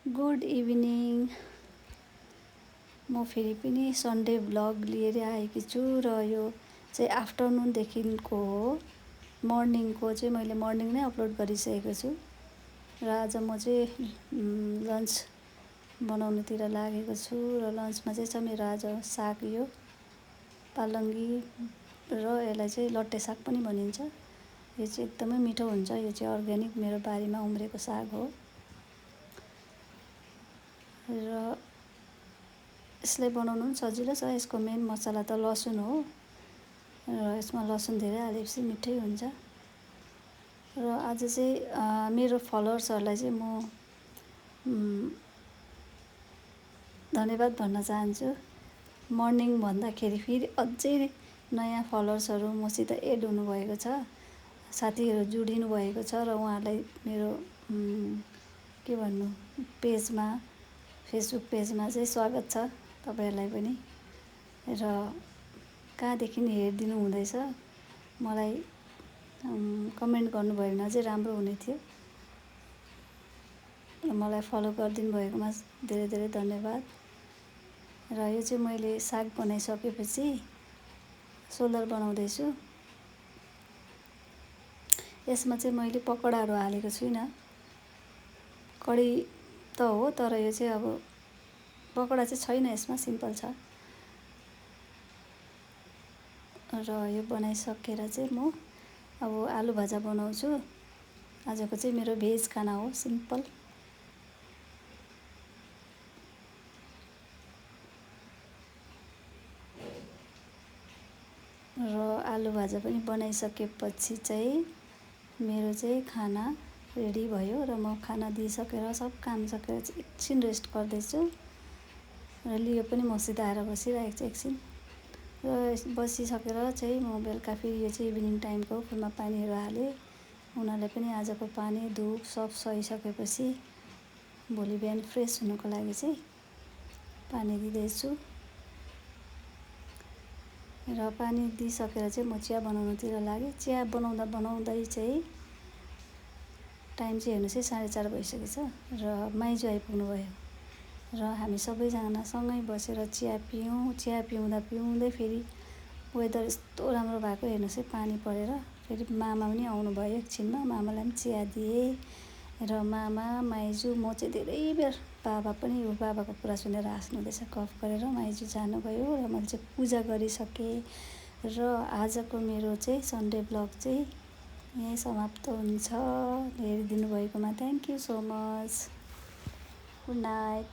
Good evening. म फेरि पनि सन्डे भ्लग लिएर आएकी छु र यो चाहिँ आफ्टरनुनदेखिको हो। मर्निङको चाहिँ मैले मर्निङ नै अपलोड गरिसकेको छु र आज म चाहिँ लन्च बनाउनुतिर लागेको छु र लन्चमा चाहिँ छ मेरो आज साग, यो पालङ्गी र यसलाई चाहिँ लट्टे साग पनि भनिन्छ। यो चाहिँ एकदमै मिठो हुन्छ। यो चाहिँ अर्ग्यानिक मेरो बारीमा उम्रेको साग हो र यसलाई बनाउनु पनि सजिलो छ। यसको मेन मसला त लसुन हो र यसमा लसुन धेरै हालेपछि मिठै हुन्छ। र आज चाहिँ मेरो फलोवर्सहरूलाई चाहिँ म धन्यवाद भन्न चाहन्छु। मर्निङ भन्दाखेरि फेरि अझै नयाँ फलोवर्सहरू मसित एड हुनुभएको छ, साथीहरू जोडिनु भएको छ र उहाँहरूलाई मेरो के भन्नु पेजमा, फेसबुक पेजमा चाहिँ स्वागत छ तपाईँहरूलाई पनि। र कहाँदेखि हेरिदिनु हुँदैछ मलाई कमेन्ट गर्नुभयो भने अझै राम्रो हुने थियो। मलाई फलो गरिदिनु भएकोमा धेरै धेरै धन्यवाद। र यो चाहिँ मैले साग बनाइसकेपछि सोलर बनाउँदैछु। यसमा चाहिँ मैले पकौडाहरू हालेको छुइनँ, कडी त हो तर यो चाहिँ अब पकौडा चाहिँ छैन यसमा, सिम्पल छ। र यो बनाइसकेर चाहिँ म अब आलु भाजा बनाउँछु। आजको चाहिँ मेरो भेज खाना हो, सिम्पल। र आलु भाजा पनि बनाइसकेपछि चाहिँ मेरो चाहिँ खाना रेडी भयो र म खाना दिइसकेर सब काम सकेर चाहिँ एकछिन रेस्ट गर्दैछु। र लियो पनि मसित आएर बसिरहेको छ एकछिन। र बसिसकेर चाहिँ म बेलुका फेरि यो चाहिँ इभिनिङ टाइमको फुलमा पानीहरू हालेँ। उनीहरूलाई पनि आजको पानी धुप सब सहिसकेपछि भोलि बिहान फ्रेस हुनुको लागि चाहिँ पानी दिँदैछु। र पानी दिइसकेर चाहिँ म चिया बनाउनुतिर लागेँ। चिया बनाउँदै चाहिँ टाइम चाहिँ हेर्नुहोस् है 4:30 भइसकेछ र माइजू आइपुग्नु भयो र हामी सबैजना सँगै बसेर चिया पियौँ। चिया पिउँदै फेरि वेदर यस्तो राम्रो भएको हेर्नुहोस् है, पानी परेर फेरि मामा पनि आउनुभयो एकछिनमा। मामालाई पनि चिया दिएँ र मामा, माइजू, म चाहिँ धेरै बेर बाबा पनि बाबाको कुरा सुनेर हाँस्नुहुँदैछ गफ गरेर। माइजू जानुभयो र मैले चाहिँ पूजा गरिसकेँ। र आजको मेरो चाहिँ सन्डे ब्लग चाहिँ यहीँ समाप्त हुन्छ। हेरिदिनु भएकोमा thank you so much. Good night.